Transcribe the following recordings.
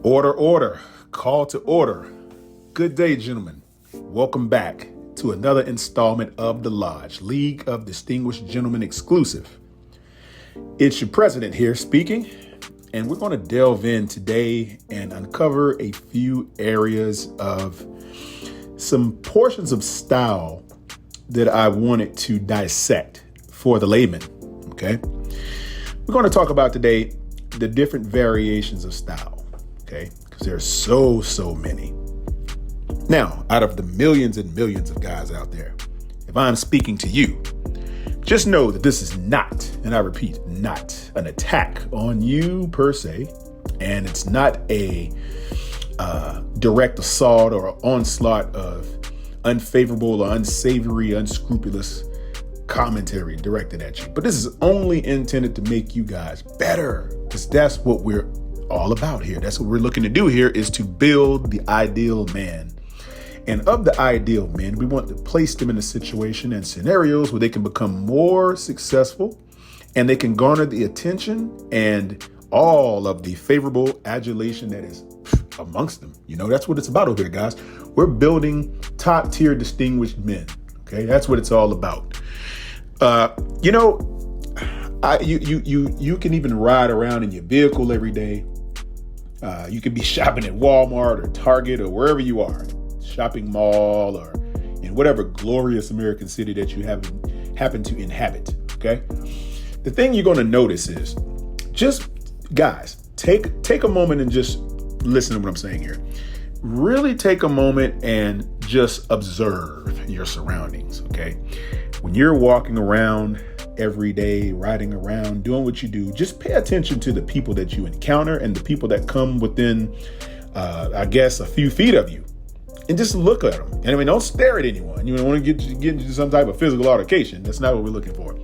Order, order, call to order. Good day, gentlemen. Welcome back to another installment of The Lodge, League of Distinguished Gentlemen exclusive. It's your president here speaking, and we're going to delve in today and uncover a few areas of some portions of style that I wanted to dissect for the layman, okay? We're going to talk about today the different variations of style, okay? Because there are so many. Now, out of the millions and millions of guys out there, if I'm speaking to you, just know that this is not, and I repeat, not an attack on you per se, and it's not a direct assault or onslaught of unfavorable or unsavory, unscrupulous commentary directed at you. But this is only intended to make you guys better, because that's what we're all about here. That's what we're looking to do here, is to build the ideal man. And of the ideal men, we want to place them in a situation and scenarios where they can become more successful and they can garner the attention and all of the favorable adulation that is amongst them. You know, that's what it's about over here, guys. We're building top tier distinguished men. Okay, that's what it's all about. You can even ride around in your vehicle every day. You could be shopping at Walmart or Target or wherever you are, shopping mall, or in whatever glorious American city that you happen to inhabit. Okay, the thing you're going to notice is, just guys, take a moment and just listen to what I'm saying here. Really take a moment and just observe your surroundings. Okay, when you're walking around every day, riding around, doing what you do, just pay attention to the people that you encounter and the people that come within, I guess, a few feet of you. And just look at them. And I mean, don't stare at anyone. You don't want to get into some type of physical altercation. That's not what we're looking for.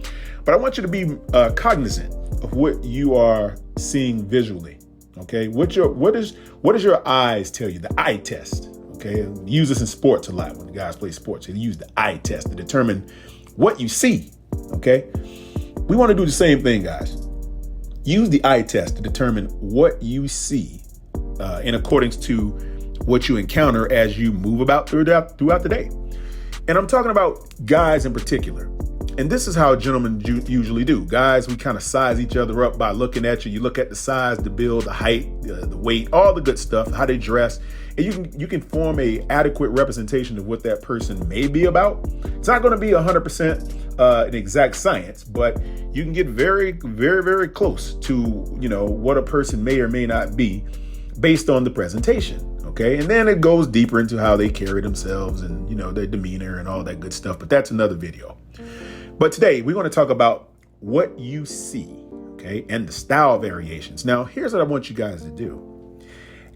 But I want you to be cognizant of what you are seeing visually. Okay, what does your eyes tell you? The eye test. Okay, we use this in sports a lot when the guys play sports. They use the eye test to determine what you see. Okay, we want to do the same thing, guys. Use the eye test to determine what you see in accordance to what you encounter as you move about throughout the day. And I'm talking about guys in particular. And this is how gentlemen usually do. Guys, we kind of size each other up by looking at you. You look at the size, the build, the height, the weight, all the good stuff, how they dress. And you can form a adequate representation of what that person may be about. It's not going to be 100% an exact science, but you can get very, very, very close to, what a person may or may not be based on the presentation. Okay. And then it goes deeper into how they carry themselves and, their demeanor and all that good stuff. But that's another video. But today we're going to talk about what you see, okay, and the style variations. Now, here's what I want you guys to do.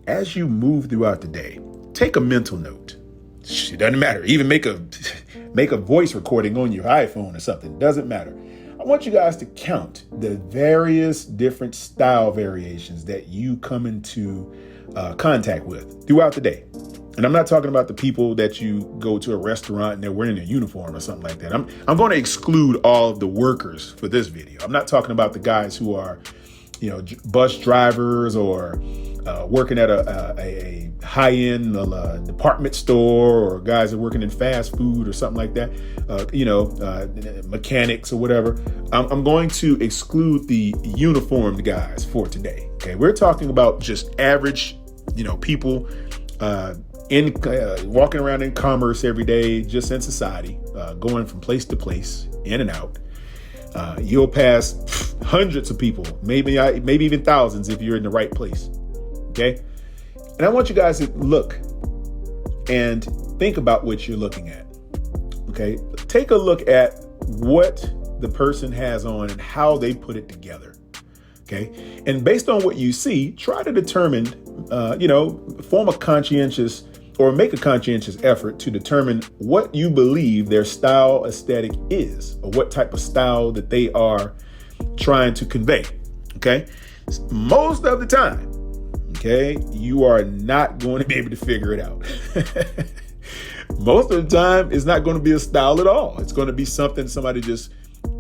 As you move throughout the day, take a mental note. It doesn't matter. Even make a voice recording on your iPhone or something. It doesn't matter. I want you guys to count the various different style variations that you come into contact with throughout the day. And I'm not talking about the people that you go to a restaurant and they're wearing a uniform or something like that. I'm going to exclude all of the workers for this video. I'm not talking about the guys who are, bus drivers or working at a high-end department store, or guys that are working in fast food or something like that, mechanics or whatever. I'm going to exclude the uniformed guys for today. Okay, we're talking about just average, people walking around in commerce every day, just in society, going from place to place, in and out. You'll pass hundreds of people, maybe even thousands if you're in the right place. Okay. And I want you guys to look and think about what you're looking at. Okay. Take a look at what the person has on and how they put it together. Okay. And based on what you see, try to determine, form a conscientious or make a conscientious effort to determine what you believe their style aesthetic is, or what type of style that they are trying to convey. Okay. Most of the time, okay, you are not going to be able to figure it out. Most of the time, it's not going to be a style at all. It's going to be something somebody just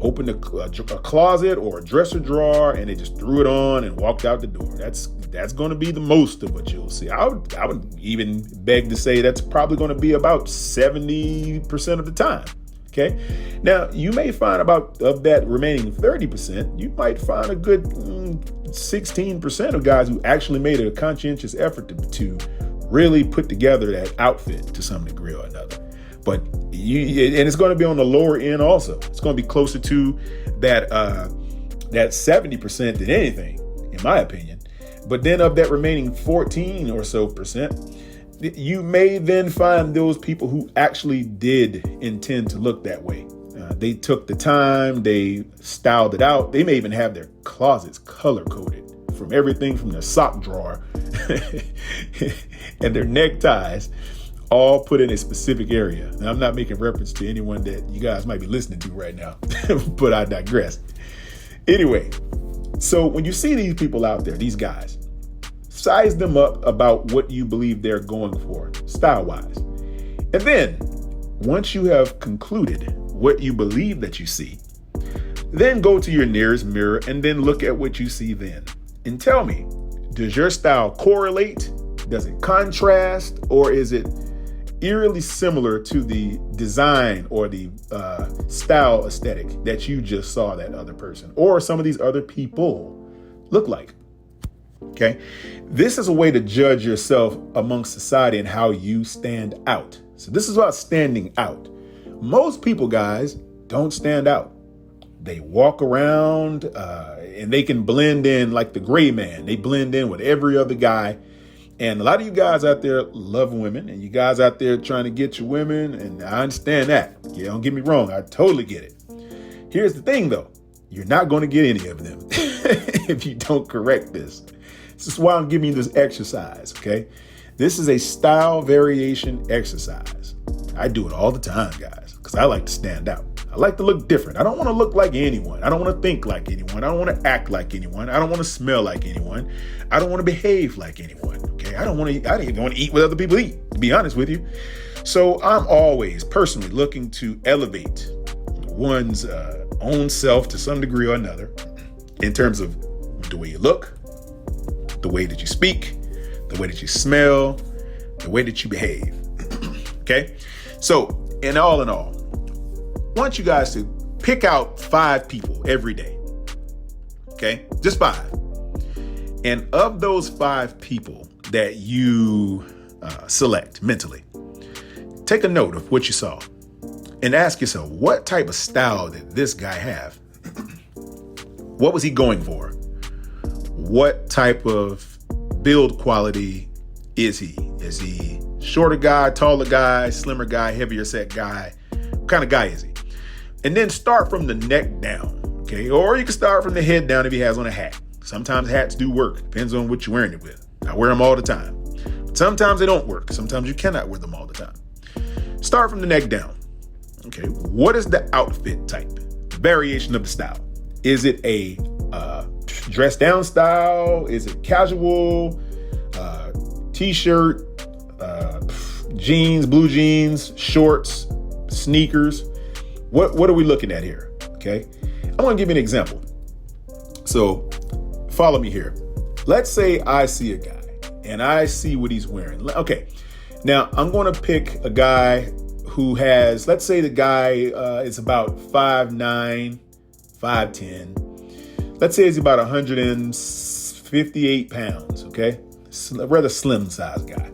opened a closet or a dresser drawer and they just threw it on and walked out the door. That's going to be the most of what you'll see. I would even beg to say that's probably going to be about 70% of the time. Okay. Now, you may find about of that remaining 30%, you might find a good 16% of guys who actually made a conscientious effort to really put together that outfit to some degree or another. But and it's going to be on the lower end also. It's going to be closer to that 70% than anything, in my opinion. But then of that remaining 14 or so percent, you may then find those people who actually did intend to look that way. They took the time, they styled it out. They may even have their closets color coded from everything from their sock drawer and their neckties, all put in a specific area. Now, I'm not making reference to anyone that you guys might be listening to right now, but I digress. Anyway, so when you see these people out there, these guys, size them up about what you believe they're going for style-wise. And then once you have concluded what you believe that you see, then go to your nearest mirror and then look at what you see then. And tell me, does your style correlate? Does it contrast? Or is it eerily similar to the design or the style aesthetic that you just saw that other person or some of these other people look like? Okay. This is a way to judge yourself amongst society and how you stand out. So this is about standing out. Most people, guys, don't stand out. They walk around and they can blend in like the gray man. They blend in with every other guy. And a lot of you guys out there love women, and you guys out there trying to get your women. And I understand that. Yeah, don't get me wrong. I totally get it. Here's the thing, though. You're not going to get any of them if you don't correct this. This is why I'm giving you this exercise, okay? This is a style variation exercise. I do it all the time, guys, because I like to stand out. I like to look different. I don't want to look like anyone. I don't want to think like anyone. I don't want to act like anyone. I don't want to smell like anyone. I don't want to behave like anyone, okay? I don't even want to eat what other people eat, to be honest with you. So I'm always personally looking to elevate one's own self to some degree or another in terms of the way you look, the way that you speak, the way that you smell, the way that you behave. Okay? So, in all, I want you guys to pick out 5 people every day. Okay? Just 5. And of those 5 people that you select mentally, take a note of what you saw and ask yourself, what type of style did this guy have? What was he going for? What type of build quality is he? Is he shorter guy, taller guy, slimmer guy, heavier set guy? What kind of guy is he? And then start from the neck down, okay? Or you can start from the head down if he has on a hat. Sometimes hats do work. Depends on what you're wearing it with. I wear them all the time. But sometimes they don't work. Sometimes you cannot wear them all the time. Start from the neck down. Okay, what is the outfit type? The variation of the style. Is it a dress down style? Is it casual? T-shirt, jeans, blue jeans, shorts, sneakers? What are we looking at here? Okay, I'm gonna give you an example. So follow me here. Let's say I see a guy and I see what he's wearing. Okay, now I'm gonna pick a guy who has, let's say the guy is about 5'9", 5'10". Let's say he's about 158 pounds, okay? A rather slim sized guy.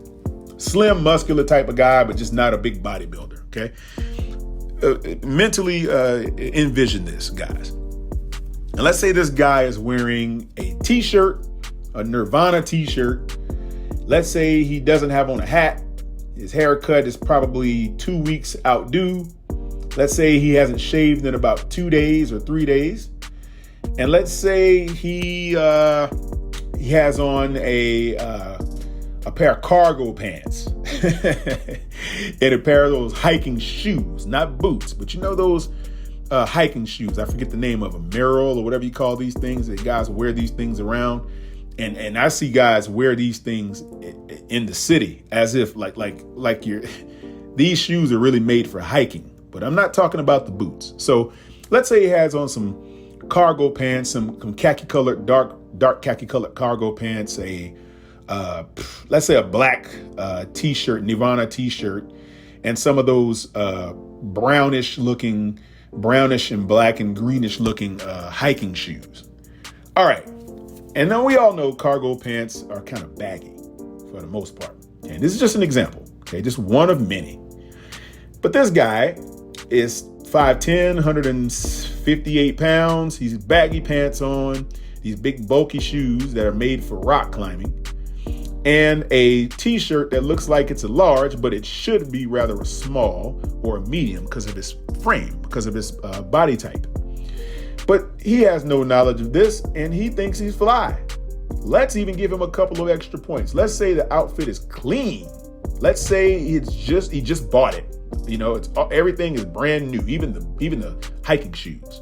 Slim, muscular type of guy, but just not a big bodybuilder, okay? Mentally envision this, guys. And let's say this guy is wearing a t-shirt, a Nirvana t-shirt. Let's say he doesn't have on a hat. His haircut is probably 2 weeks outdue. Let's say he hasn't shaved in about 2 days or 3 days. And let's say he has on a pair of cargo pants and a pair of those hiking shoes, not boots, but you know those hiking shoes. I forget the name of them, Merrell or whatever you call these things. That guys wear these things around. And I see guys wear these things in the city as if like these shoes are really made for hiking. But I'm not talking about the boots. So Let's say he has on some cargo pants, some khaki colored, dark khaki colored cargo pants, let's say a black t-shirt, Nirvana t-shirt, and some of those brownish and black and greenish looking hiking shoes. All right. And then we all know cargo pants are kind of baggy for the most part. And this is just an example. Okay. Just one of many. But this guy is 5'10", 158 pounds. He's baggy pants on, these big bulky shoes that are made for rock climbing, and a t-shirt that looks like it's a large, but it should be rather a small or a medium because of his frame, because of his body type. But he has no knowledge of this and he thinks he's fly. Let's even give him a couple of extra points. Let's say the outfit is clean. Let's say he just bought it. You know, everything is brand new, even the hiking shoes.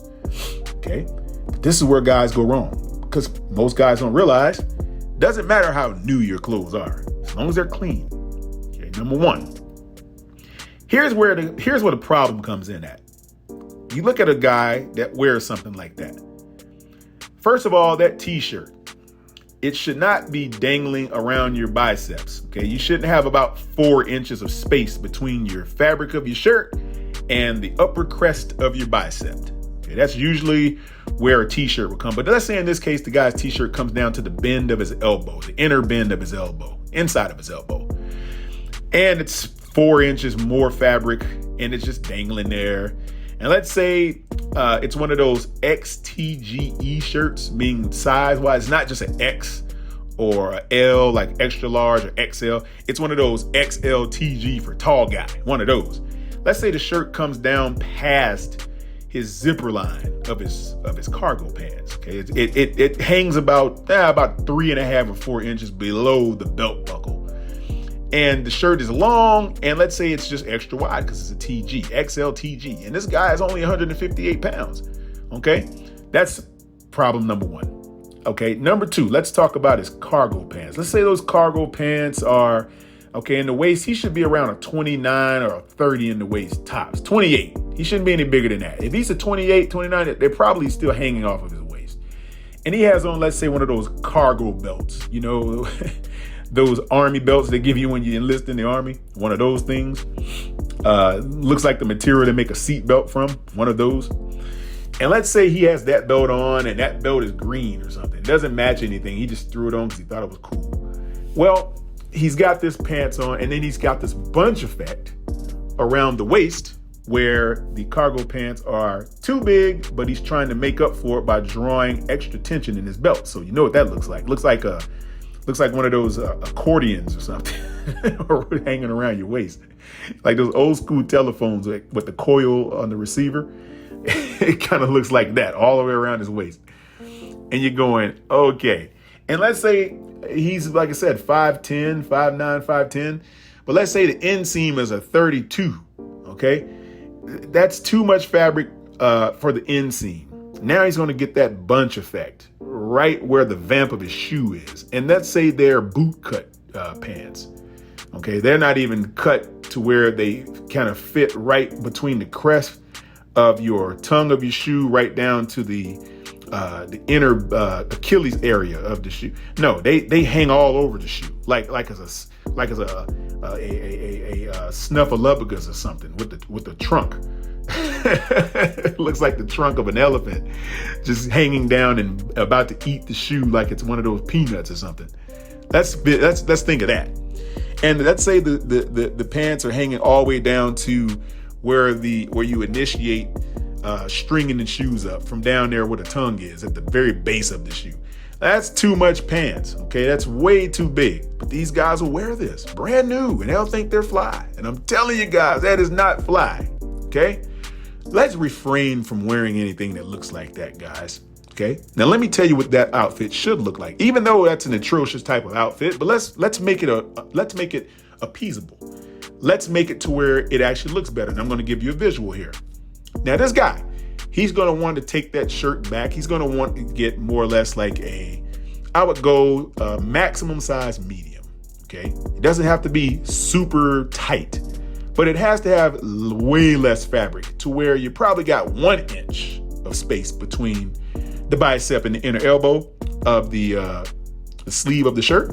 Okay, but this is where guys go wrong, because most guys don't realize doesn't matter how new your clothes are, as long as they're clean. Okay, number one. Here's where the problem comes in at. You look at a guy that wears something like that. First of all, that t-shirt, it should not be dangling around your biceps. Okay, you shouldn't have about 4 inches of space between your fabric of your shirt and the upper crest of your bicep. Okay, that's usually where a t-shirt will come. But let's say in this case, the guy's t-shirt comes down to the bend of his elbow, the inner bend of his elbow, inside of his elbow. And it's 4 inches more fabric and it's just dangling there. And let's say it's one of those XTGE shirts, meaning size-wise, it's not just an X or an L, like extra large or XL. It's one of those XLTG for tall guy, one of those. Let's say the shirt comes down past his zipper line of his cargo pants. Okay, it hangs about 3.5 or 4 inches below the belt buckle. And the shirt is long, and let's say it's just extra wide because it's a TG, XLTG. And this guy is only 158 pounds. Okay, that's problem number one. Okay, number two, let's talk about his cargo pants. Let's say those cargo pants are, okay, in the waist, he should be around a 29 or a 30 in the waist tops. 28, he shouldn't be any bigger than that. If he's a 28, 29, they're probably still hanging off of his waist. And he has on, let's say, one of those cargo belts, you know, those army belts they give you when you enlist in the army, one of those things. Looks like the material they make a seat belt from, one of those. And let's say he has that belt on and that belt is green or something. It doesn't match anything. He just threw it on because he thought it was cool. Well, he's got this pants on and then he's got this bunch effect around the waist where the cargo pants are too big, but he's trying to make up for it by drawing extra tension in his belt. So you know what that looks like. Looks like one of those accordions or something hanging around your waist. Like those old school telephones with the coil on the receiver. It kind of looks like that all the way around his waist. And you're going, okay. And let's say he's, like I said, 5'10", 5'9", 5'10". But let's say the inseam is a 32, okay? That's too much fabric for the inseam. Now he's going to get that bunch effect right where the vamp of his shoe is. And let's say they're boot cut pants. Okay, they're not even cut to where they kind of fit right between the crest of your tongue of your shoe right down to the inner Achilles area of the shoe. No, they hang all over the shoe like as a snuffleupagus or something with the trunk. It looks like the trunk of an elephant just hanging down and about to eat the shoe like it's one of those peanuts or something. Let's think of that. And let's say the pants are hanging all the way down to where you initiate stringing the shoes up from down there where the tongue is at the very base of the shoe. That's too much pants. Okay, that's way too big. But these guys will wear this brand new and they'll think they're fly. And I'm telling you guys, that is not fly. Okay, let's refrain from wearing anything that looks like that, guys. Okay, now let me tell you what that outfit should look like. Even though that's an atrocious type of outfit, but let's make it appeasable. Let's make it to where it actually looks better. And I'm going to give you a visual here. Now, this guy, he's going to want to take that shirt back. He's going to want to get more or less like I would go maximum size medium. Okay. It doesn't have to be super tight, but it has to have way less fabric to where you probably got 1 inch of space between the bicep and the inner elbow of the sleeve of the shirt.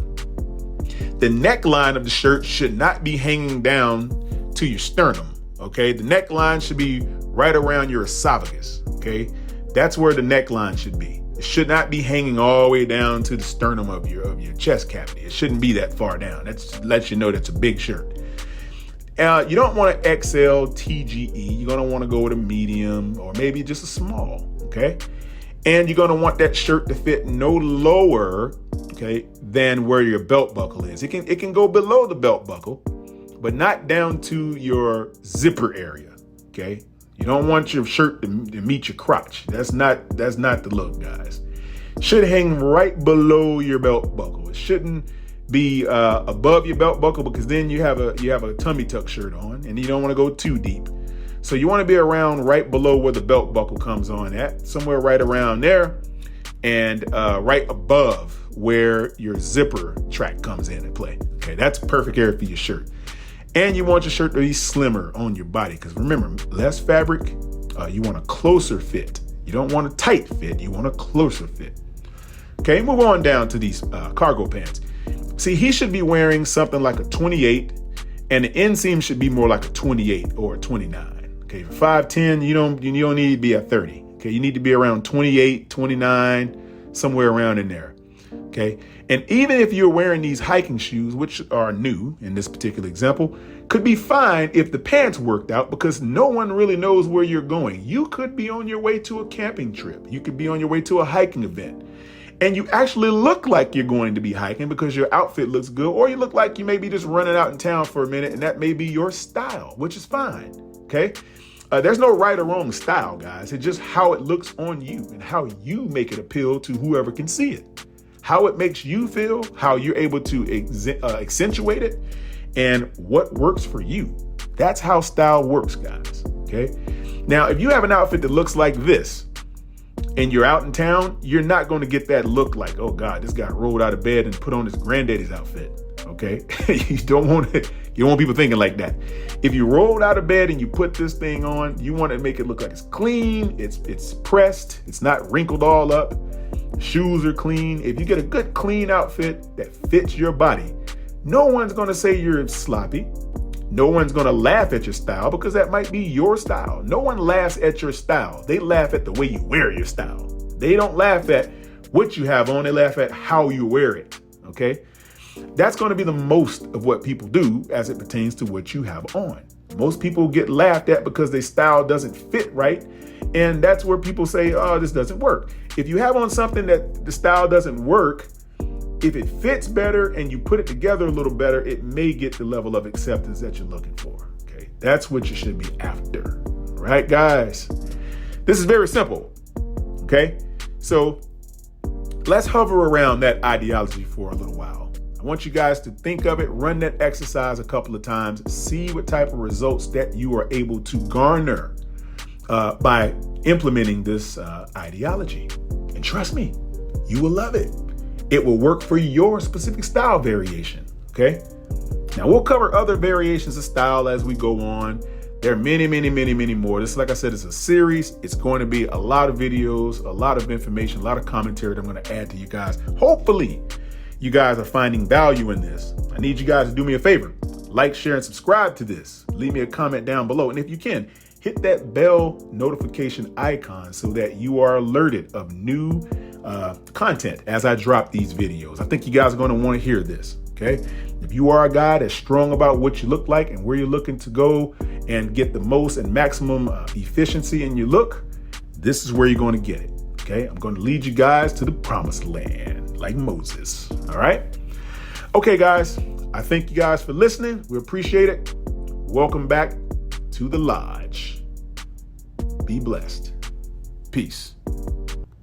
The neckline of the shirt should not be hanging down to your sternum, okay? The neckline should be right around your esophagus, okay? That's where the neckline should be. It should not be hanging all the way down to the sternum of your chest cavity. It shouldn't be that far down. That lets you know that's a big shirt. You don't want to XL TGE. You're going to want to go with a medium or maybe just a small, okay? And you're going to want that shirt to fit no lower, okay, than where your belt buckle is. It can go below the belt buckle, but not down to your zipper area, okay? You don't want your shirt to meet your crotch. That's not the look, guys. It should hang right below your belt buckle. It shouldn't be above your belt buckle, because then you have a tummy tuck shirt on and you don't want to go too deep. So you want to be around right below where the belt buckle comes on at, somewhere right around there, and right above where your zipper track comes in and play. Okay, that's perfect area for your shirt. And you want your shirt to be slimmer on your body, because remember, less fabric, you want a closer fit. You don't want a tight fit, you want a closer fit. Okay, move on down to these cargo pants. See, he should be wearing something like a 28, and the inseam should be more like a 28 or a 29. Okay, for 5'10", you don't need to be at 30. Okay, you need to be around 28, 29, somewhere around in there. Okay, and even if you're wearing these hiking shoes, which are new in this particular example, could be fine if the pants worked out, because no one really knows where you're going. You could be on your way to a camping trip. You could be on your way to a hiking event, and you actually look like you're going to be hiking because your outfit looks good, or you look like you may be just running out in town for a minute, and that may be your style, which is fine. Okay. There's no right or wrong style, guys. It's just how it looks on you and how you make it appeal to whoever can see it. How it makes you feel, how you're able to accentuate it, and what works for you. That's how style works, guys. Okay. Now, if you have an outfit that looks like this and you're out in town, you're not going to get that look like, oh God, this guy rolled out of bed and put on his granddaddy's outfit. Okay. You don't want people thinking like that. If you rolled out of bed and you put this thing on, you want to make it look like it's clean, it's pressed, it's not wrinkled all up, shoes are clean. If you get a good clean outfit that fits your body, no one's going to say you're sloppy. No one's going to laugh at your style, because that might be your style. No one laughs at your style. They laugh at the way you wear your style. They don't laugh at what you have on. They laugh at how you wear it. Okay. That's going to be the most of what people do as it pertains to what you have on. Most people get laughed at because their style doesn't fit right. And that's where people say, oh, this doesn't work. If you have on something that the style doesn't work, if it fits better and you put it together a little better, it may get the level of acceptance that you're looking for. Okay. That's what you should be after. Right, guys? This is very simple. Okay. So let's hover around that ideology for a little while. I want you guys to think of it, run that exercise a couple of times, see what type of results that you are able to garner by implementing this ideology. And trust me, you will love it. It will work for your specific style variation. Okay. Now we'll cover other variations of style as we go on. There are many, many, many, many more. This, like I said, is a series. It's going to be a lot of videos, a lot of information, a lot of commentary that I'm going to add to you guys. Hopefully you guys are finding value in this. I need you guys to do me a favor. Like, share, and subscribe to this. Leave me a comment down below. And if you can, hit that bell notification icon so that you are alerted of new content as I drop these videos. I think you guys are going to want to hear this. Okay. If you are a guy that's strong about what you look like and where you're looking to go and get the most and maximum efficiency in your look, this is where you're going to get it. Okay. I'm going to lead you guys to the promised land like Moses. All right. Okay, guys. I thank you guys for listening. We appreciate it. Welcome back to the lodge. Be blessed. Peace.